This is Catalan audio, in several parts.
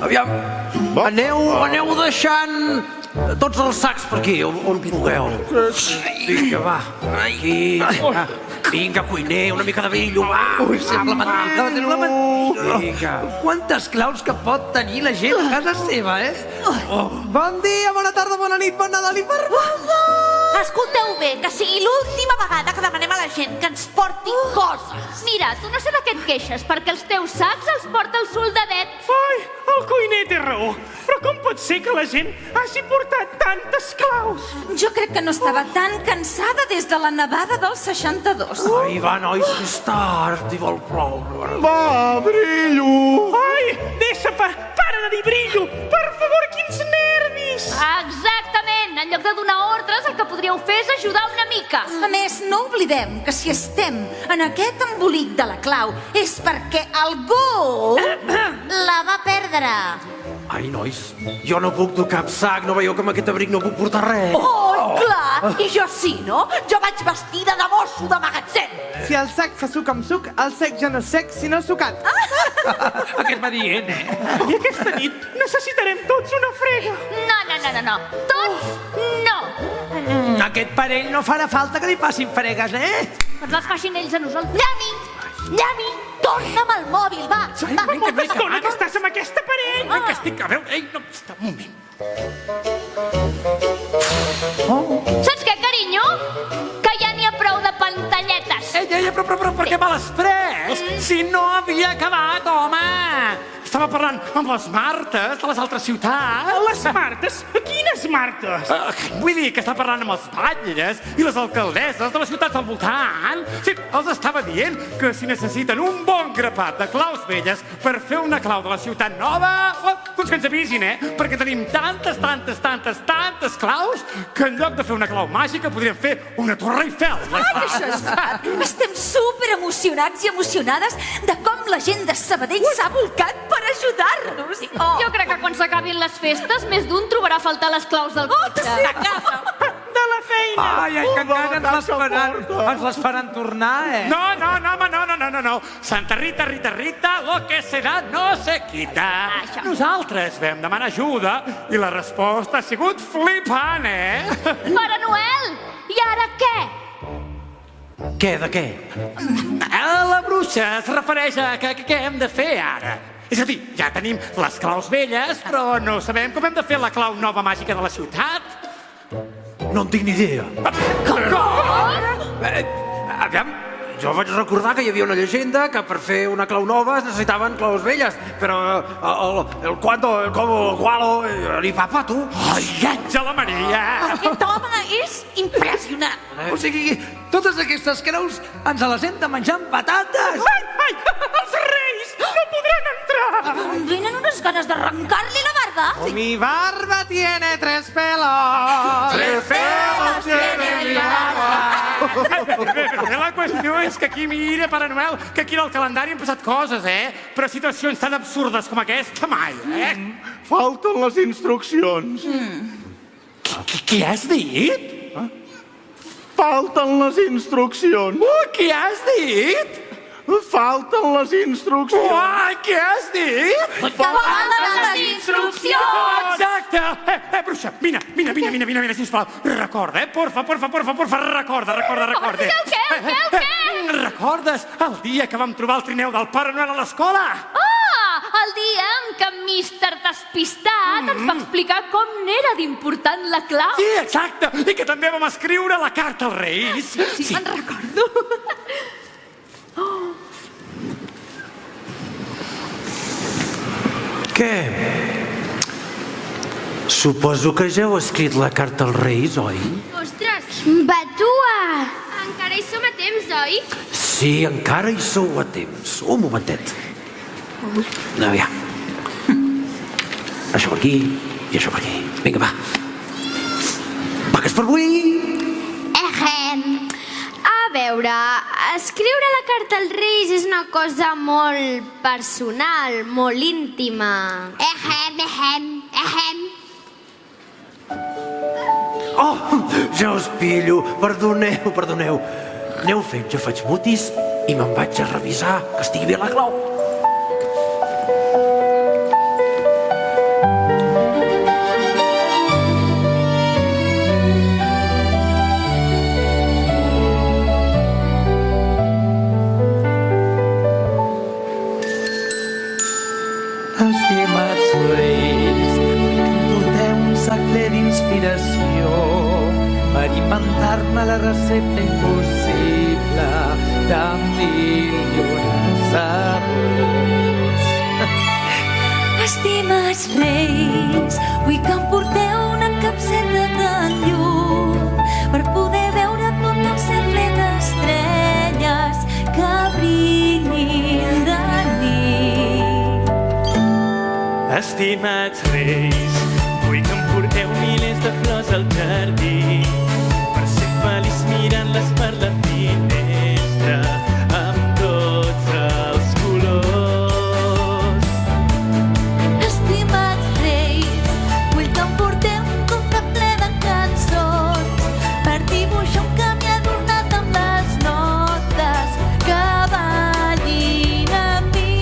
Aviam, aneu deixant tots els sacs per aquí, on pugueu. Vinga, va. Aquí. Vinga, cuiner, una mica de brillo, va. Sembla mentida. Vinga. Quantes claus que pot tenir la gent a casa seva, eh? Bon dia, bona tarda, bona nit, bon Nadal i Barbada! Escolteu bé, que sigui l'última vegada que demanem a la gent que ens porti coses. Mira, tu no sé de què et queixes, perquè els teus sacs els porta el soldadet. Ai, el cuiner té raó. Però com pot ser que la gent hagi portat tantes claus? Jo crec que no estava tan cansada des de la nevada del 62. Ai, va, nois, que és tard i vol ploure. Va, brillo! Ai, para de dir brillo! Per favor, quins nervis! Exactament! En lloc de donar ordres, el que podríeu fer és ajudar una mica. A més, no oblidem que si estem en aquest embolic de la clau és perquè algú la va perdre. Ai, nois, jo no puc dur cap sac, no veieu que amb aquest abric no puc portar res? Oh, clar! I jo sí, no? Jo vaig vestida de mosso de magatzem. Si el sac se suca amb suc, el sec ja no és sec, sinó sucat. Aquest va dient, eh? I aquesta nit necessitarem tots una frega. No. Tots no. Aquest parell no farà falta que li passin fregues, eh? Que ens les facin ells a nosaltres. Llami, torna'm el mòbil, va. Fa molta estona que estàs amb aquesta parell. Que estic, a veure, ei, no, està, un moment. Saps què, carinyo? Que ja n'hi ha prou de pantalletes. Ei, però per què me l'has pres? Si no havia acabat, home! Estava parlant amb les Martes de les altres ciutats. Les Martes? Quines Martes? Vull dir que està parlant amb els batlles i les alcaldesses de les ciutats al voltant. Sí, els estava dient que si necessiten un bon grapat de claus velles per fer una clau de la ciutat nova, doncs que ens avisin, Perquè tenim tantes claus que en lloc de fer una clau màgica podríem fer una Torre Eiffel. Ai, això és clar. Estem super emocionats i emocionades de com la gent de Sabadell s'ha volcat per ajudar-nos. Jo crec que quan s'acabin les festes, més d'un trobarà a faltar les claus del cotxe. De la feina. Ai, que encara ens les faran tornar, eh? No. Santa Rita, lo que serà no se quita. Nosaltres vam demanar ajuda i la resposta ha sigut flipant, Pare Noel, i ara què? Què, de què? La bruixa es refereix a què hem de fer ara. És a dir, ja tenim les claus velles, però no sabem com hem de fer la clau nova màgica de la ciutat. No en tinc ni idea. Aviam, jo vaig recordar que hi havia una llegenda que per fer una clau nova es necessitaven claus velles, però el cuándo, el cómo, el cuándo, ni papa, tu. Ai, Àngela Maria! Aquest home és impressionant. O sigui, totes aquestes creus ens les hem de menjar amb patates. Ai, els reis no podran entrar. Em venen unes ganes d'arrencar-li la barba. Mi barba tiene 3 pelos. 3 pelos tiene mi barba. Bé, la qüestió és que aquí, mira, Pare Noel, que aquí al calendari han passat coses, però situacions tan absurdes com aquesta mai, Falten les instruccions. Què has dit? Falten les instruccions. Què has dit? Falten les instruccions. Què has dit? Falten les instruccions. Exacte. Bruixa, vine, sisplau. Recorda, porfa, recorda. El què? Recordes el dia que vam trobar el trineu del Pare Noel a l'escola? El dia en què Mr. Despistat ens va explicar com n'era d'important la clau. Sí, exacte. I que també vam escriure la carta als Reis. Sí, me'n recordo. Què? Suposo que ja heu escrit la carta als Reis, oi? Ostres, Batua! Encara hi som a temps, oi? Sí, encara hi sou a temps. Un momentet. Aviam. Això per aquí i això per aquí. Vinga, va. Pagues per avui. A veure, escriure la carta als Reis és una cosa molt personal, molt íntima. Oh, ja us pillo. Perdoneu. Aneu fent, jo faig mutis i me'n vaig a revisar que estigui bé la clau. Reis, porteu un secret d'inspiració per inventar-me la recepta impossible de milions sabors. Estimats Reis, vull que em porteu una capseta de llum per poder veure tot el cercle d'estrelles que brillin de nit. Estimats Reis, vull que em porteu milers de flors al jardí per ser feliç mirant-les per la finestra amb tots els colors. Estimats Reis, vull que em porteu un compte ple de cançons per dibuixar un camí adornat amb les notes que ballin amb mi.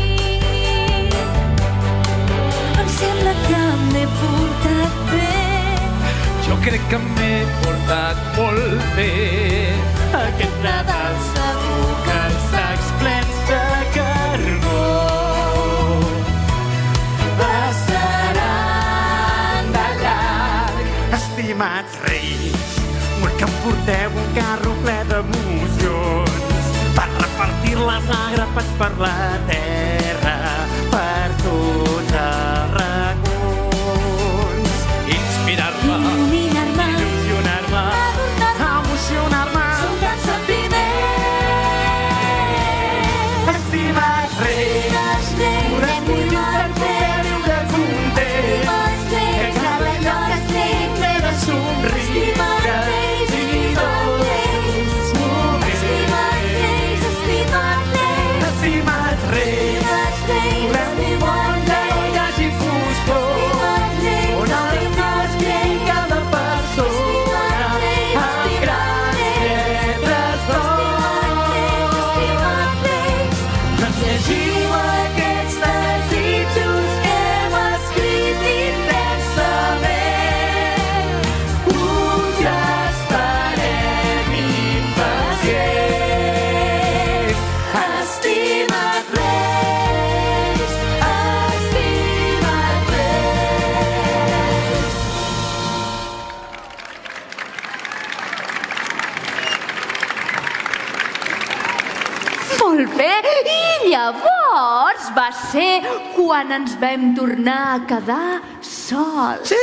Em sembla que m'he portat bé. Jo crec que m'he portat molt bé. Aquest Nadal segur que els sacs plens de carbó Passaran de llarg. Estimats Reis, vull que em porteu un carro ple d'emocions per repartir les àgrapes per la terra, per tots els racons. Inspirar-me, Il·luminar-me, il·lusionar-me, adornar-me, Emocionar-me. un gran sentiment. Estimats Reis, Estimats Reis, volem estimats Reis, viure contents, estimats que Reis, cada lloc estimats Reis, ple de somriure estimats Reis, i estimats Reis, moments. estimats Reis, estimats Reis, Estimats Reis, estimats Reis, volem un món que no hi hagi foscor, estimats Reis, on el estimats Reis, cada persona estimats Reis, amb grans lletres d'or. estimats Reis, Doncs llegiu aquests desitjos que hem escrit intensament. Us esperem impacients. Estimat Reis, estimat Reis. Molt bé, i llavors va ser quan ens vam tornar a quedar sols. Sí,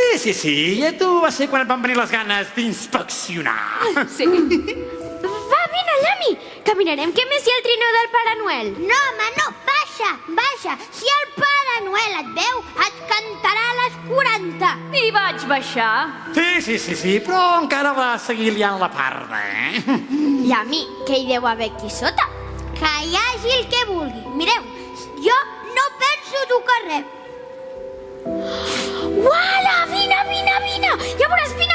i a tu va ser quan et van venir les ganes d'inspeccionar. Sí. Va, vine, Llami! Caminarem que més hi ha el trineu del Pare Noel. No, home, no, baixa, baixa. Si el Pare Noel et veu, et cantarà a les 40. I vaig baixar. Sí, però encara va seguir liant la parda, eh? Llami, què hi deu haver aquí sota? Que hi hagi el que vulgui. Mireu, jo no penso tocar res. Uala, vine! Ja veuràs, vine!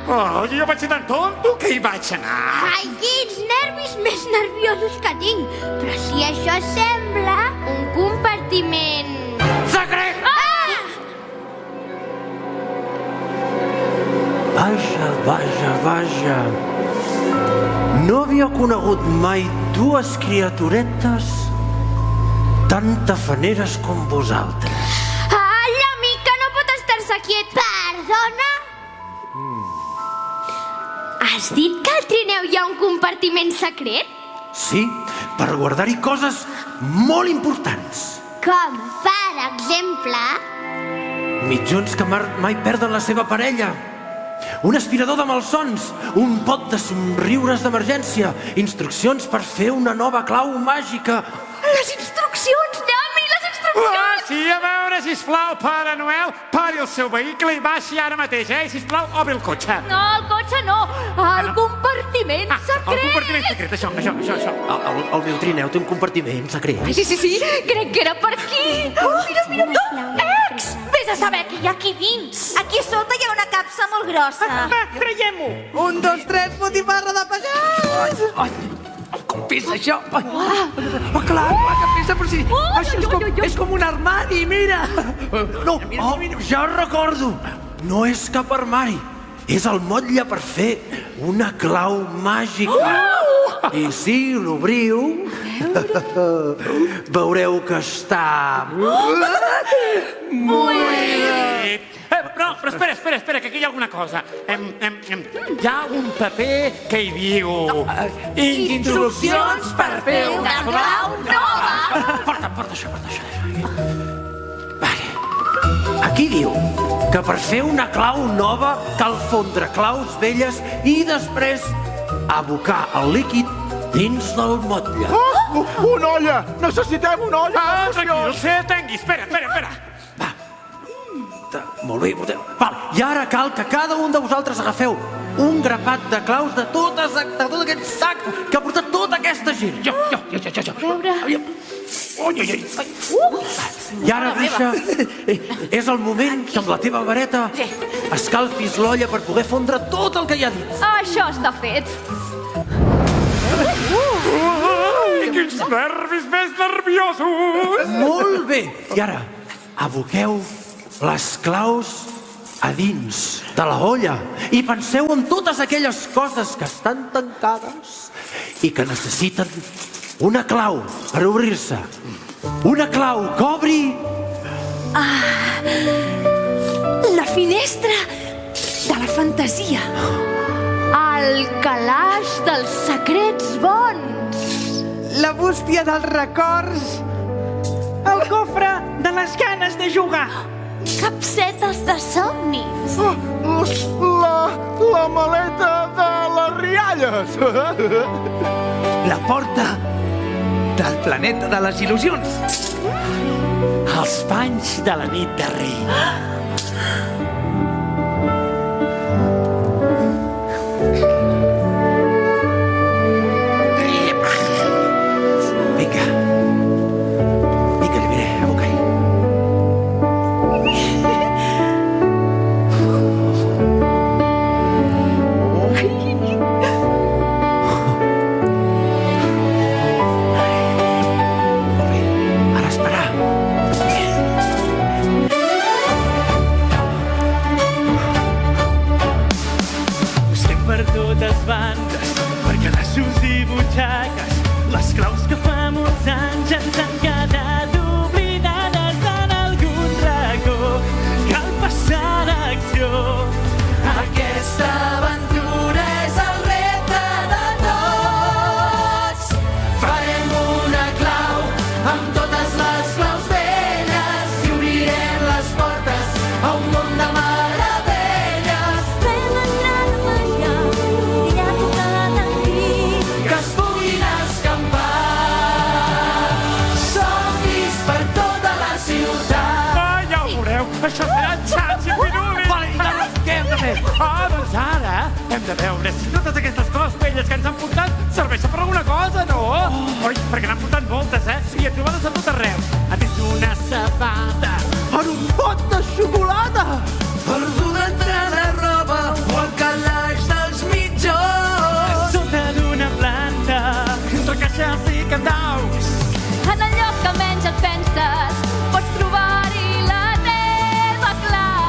Oh, jo vaig ser tan tonto que hi vaig anar. Ai, quins nervis més nerviosos que tinc. Però si això sembla un compartiment... Secret! Ah! Vaja. No havia conegut mai dues criaturetes tan tafaneres com vosaltres. Ah, Llami, que no pot estar-se quiet. Perdona? Has dit que al trineu hi ha un compartiment secret? Sí, per guardar-hi coses molt importants. Com, per exemple... Mitjons que mai perden la seva parella. Un aspirador de malsons, un pot de somriures d'emergència, instruccions per fer una nova clau màgica. Les instruccions, Llami, les instruccions! Sí, a veure, sisplau, Pare Noel, pari el seu vehicle i baixi ara mateix, eh? Sisplau, obri el cotxe. No, el cotxe no, el compartiment secret. El compartiment secret, això. El meu trineu té un compartiment secret. Sí, crec que era per aquí. Mira. Ex! Vés a saber què hi ha aquí dins. Aquí sota hi ha una capsa molt grossa. Va, traiem-ho. 1, 2, 3, botifarra de pagès! Ai, com pesa això? Ai, clar que pesa, però sí. Això és com un armari, mira. No, ja recordo. No és cap armari. És el motlle per fer una clau màgica. I si l'obriu, veureu que està... Però espera, que aquí hi ha alguna cosa. Hi ha un paper que hi diu... Instruccions per fer una clau nova. Porta això. Vale. Aquí diu que per fer una clau nova cal fondre claus velles i després abocar el líquid dins del motlle. Una olla! Necessitem una olla! Tranquil, se atengui. Espera. Va. Molt bé, val. I ara cal que cada un de vosaltres agafeu un grapat de claus de tot aquest sac que ha portat tota aquesta gent. Jo. I ara, Bruixa, és el moment que amb la teva vareta escalfis l'olla per poder fondre tot el que hi ha dins. Això està fet. I quins nervis més nerviosos! Molt bé. I ara, aboqueu les claus a dins de la olla i penseu en totes aquelles coses que estan tancades i que necessiten una clau per obrir-se. Una clau que obri... La finestra de la fantasia. El calaix dels secrets bons. La bústia dels records. El cofre de les ganes de jugar. Capsetes de somnis. La maleta de les rialles! La porta del planeta de les il·lusions. Els panys de la nit de Reis. Vinga, Libere, aboca-hi. Molt bé, ara esperar. Busquem per totes bandes, per calaixos i butxaques, les claus que fa molts anys ens han quedat oblidades en algun racó. Cal passar a l'acció. Aquesta aventura és el repte de tots. Farem una clau amb totes les claus velles i obrirem les portes a un món de meravelles. Fem entrar la màgia, brillar tota la nit. Que es puguin escampar somnis per tota la ciutat. Ja ho veureu, això serà xatxi piruli. Vale, i ara què hem de fer? Doncs ara hem de veure si totes aquestes coses velles que ens han portat serveixen per alguna cosa, no? Oi, perquè n'han portat moltes, I trobades a tot arreu. Ha dit una sabata. En un pot de xocolata! Perduda entre la roba o el calaix dels mitjons. Sota d'una planta, Entre caixes i candaus. En el lloc que menys et penses, pots trobar-hi la teva clau.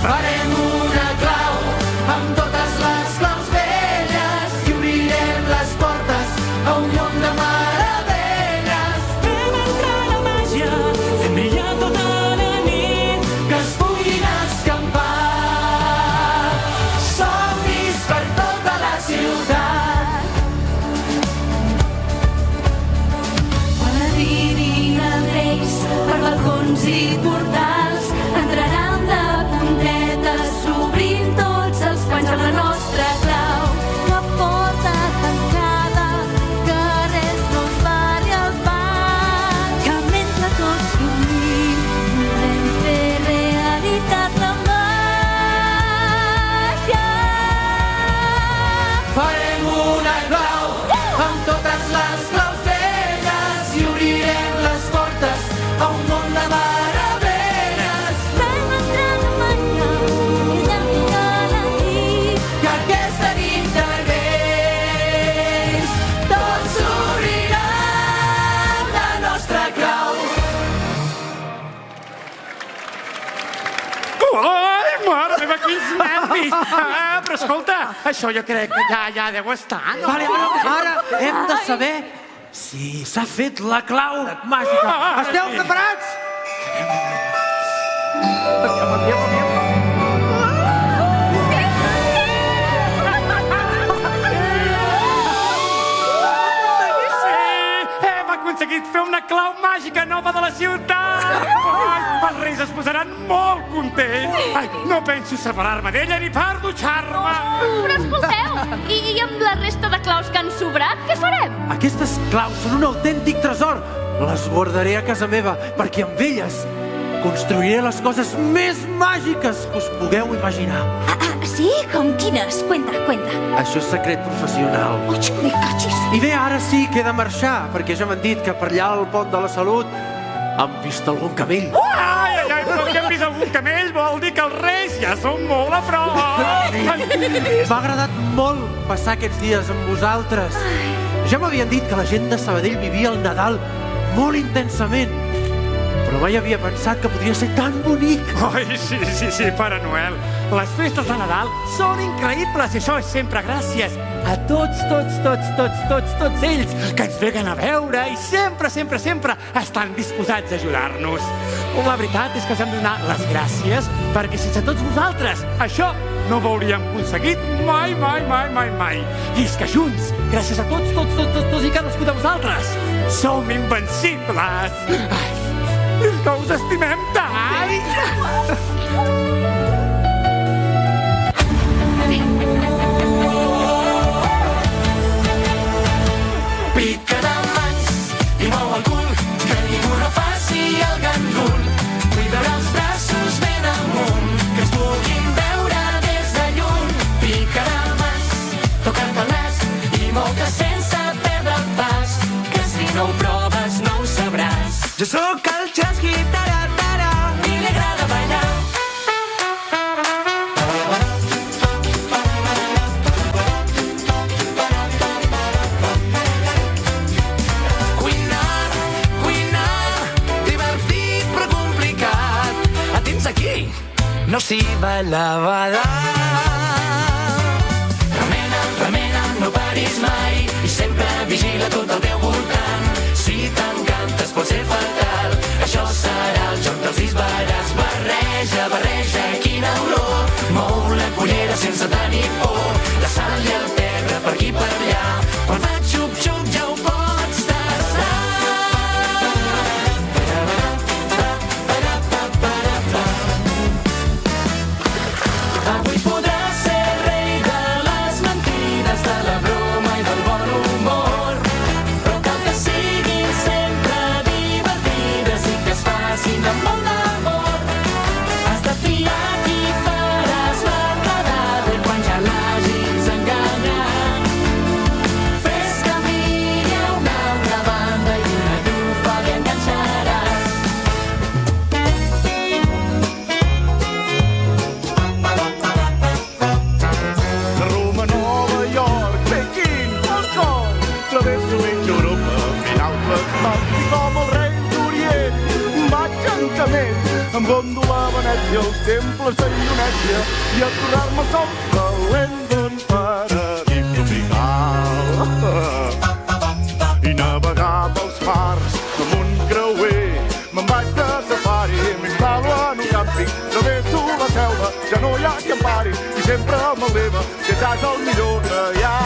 Farem una clau amb totes les claus velles i obrirem les portes a un món de meravelles. fem entrar la màgia, fem brillar tota la nit. Que es puguin escampar somnis per tota la ciutat. Quan arribin els reis per balcons i portals, entraran de puntetes, obrint tots els panys amb la nostra clau. La porta tancada, que res no ens pari el pas. Que mentre tots dormim, podrem fer realitat la màgia. Farem una clau amb totes les claus velles i obrirem les portes a un món de meravelles. meva, quins nervis! Però escolta, això jo crec que ja deu estar, no? Vale, ara hem de saber si s'ha fet la clau màgica. Esteu preparats? Hem aconseguit fer una clau màgica nova de la ciutat! Ai, els reis es posaran molt contents! Ai, no penso separar-me d'ella ni per dutxar-me! Però escolteu, i amb la resta de claus que han sobrat, què farem? Aquestes claus són un autèntic tresor. Les guardaré a casa meva perquè amb elles construiré les coses més màgiques que us pugueu imaginar. Sí? Com quines? Cuenta. Això és secret professional. Uig, me cachis. I bé, ara sí que he de marxar, perquè ja m'han dit que per allà al pont de la Salut han vist algun camell. Ai, però que hem vist algun camell vol dir que els reis ja són molt a prop! M'ha agradat molt passar aquests dies amb vosaltres. Ja m'havien dit que la gent de Sabadell vivia el Nadal molt intensament, però mai havia pensat que podria ser tan bonic. Ai, sí, Pare Noel. Les festes de Nadal són increïbles i això és sempre gràcies a tots ells que ens venen a veure i sempre estan disposats a ajudar-nos. La veritat és que us hem de donar les gràcies perquè sense tots vosaltres això no ho hauríem aconseguit mai. I és que junts, gràcies a tots i cadascú de vosaltres, som invencibles. Ai, és que us estimem tant! Pica de mans i mou el cul, que ningú no faci el gandul. Vull veure els braços ben amunt, que es puguin veure des de lluny. Pica de mans, toca't el nas i mou-te sense perdre el pas, que si no ho proves no ho sabràs. Jo sóc el Chasqui, taratara, i li agrada ballar. No s'hi balava. Remena, no paris mai i sempre vigila tot el teu voltant. Si t'encantes pot ser fatal, això serà el joc dels disbarats. Barreja, quina olor, mou la cullera sense tenir por. La sal i el terra per aquí per allà, quan fa xup-xup ja ho pots tastar. Avui podràs ser rei de les mentides, de la broma i del bon humor, però cal que siguin sempre divertides i que es facin amb molt d'amor. Has de fiar qui faràs la quedada i quan ja l'hagis enganyat, fes que miri a una altra banda i una llufa li enganxaràs. Roma, Nova York, Pequín, Hong Kong. Travesso mig Europa, final plasmat. I com el rei d'Orient, vaig en camell, amb gondola a Venècia, els temples d'Indonèsia, i a tornar-me som valent d'un paradís tropical. I navegar pels fars amb un creuer, me'n vaig de safari, m'instal·lo en un càmping, travesso la selva, ja no hi ha qui em pari, i sempre me'l leva, que ja és el millor que hi ha.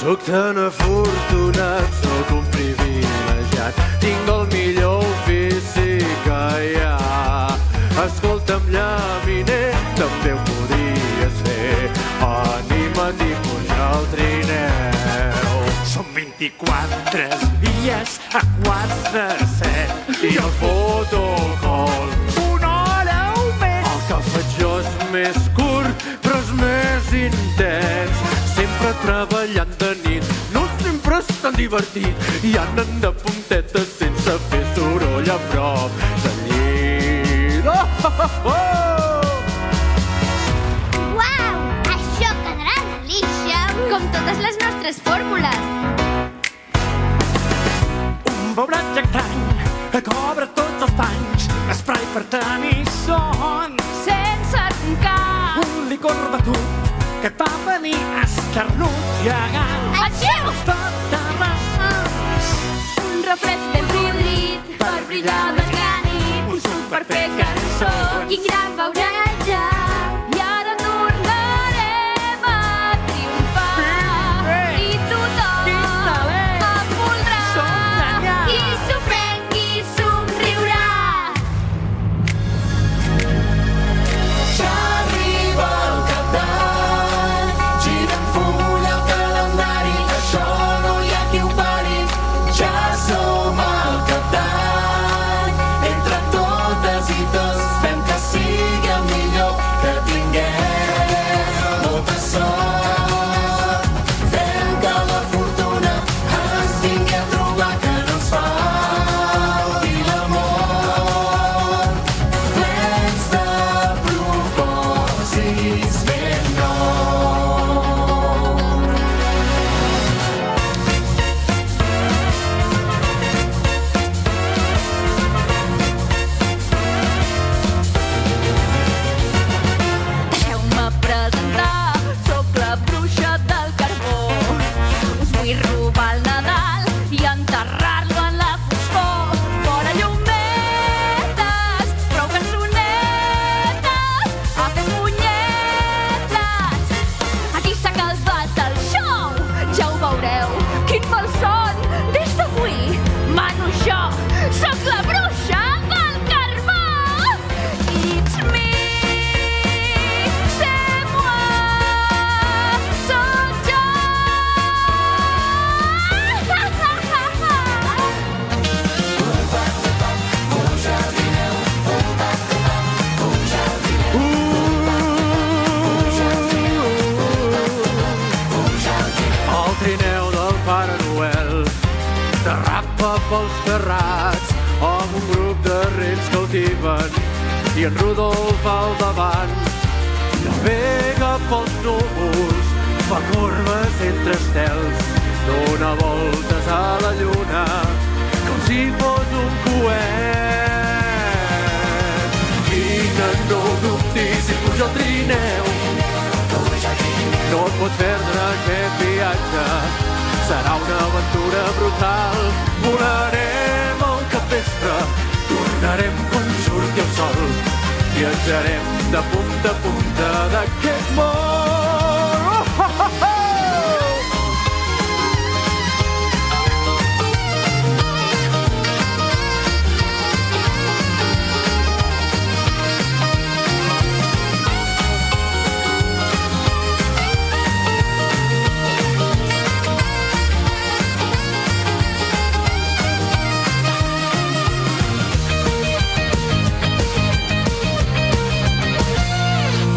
Soc tan afortunat, soc un privilegiat, tinc el millor ofici que hi ha. Escolta'm, llaminer, també ho podries fer, anima't i puja al trineu. Són 24 dies a quarts de 7 I el fotocol, una hora o més. el cafetjó és més curt, però és més intens. Sempre treballant de nit, no sempre és tan divertit, i anen de puntetes sense fer soroll a prop del llit. Uau! Això quedarà delícia! Com totes les nostres fórmules. Un un beuratge estrany que cobra tots els panys, esprai per tenir son, sense roncar. un licor batut que et fa venir escarnut gegant. Atxiu! Tot arrels, Un refresc ben podrit per brillar més granit. un suc per fer cançó. Quin gran beuratge! I ara tornarem a triomfar. I tothom Quin talent! em voldrà. Som genials! Qui s'ho prengui somriurà. Ja arriba el cap d'any, gira en full el calendari, això no hi ha qui ho pari. Ja som al cap d'any, entre totes i tots fem que sigui el millor, que tinguem molta sort. Fem que la fortuna ens vingui a trobar, que no ens falti l'amor. Plens de propòsits ben nous. Deixeu-me presentar, sóc la bruixa del carbó. Us vull robar el Nadal i enterrar-lo en la foscor. Fora llumetes, prou cançonetes, a fer punyetes. Aquí s'ha calvat el show, ja ho veureu. Quin malson, des d'avui mano jo, sóc la bruixa del carbó. It's me. C'est moi, sóc jo. El trineu del Pare Noel derrapa pels terrats amb un grup de rens que el tiben i en Rudolf al davant. Navega pels núvols, fa corbes entre estels, dona voltes a la lluna com si fos un coet. Quina no dubtis si puja el trineu, no et pots perdre aquest viatge, serà una aventura brutal. Volarem al capvespre, tornarem quan surti el sol, viatjarem de punta a punta d'aquest món. Oh, oh, oh, oh!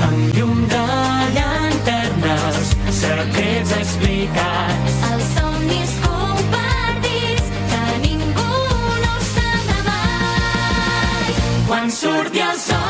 Amb llum de llanternes, secrets explicats. Els somnis compartits que ningú no se'n va mai. Quan surti el sol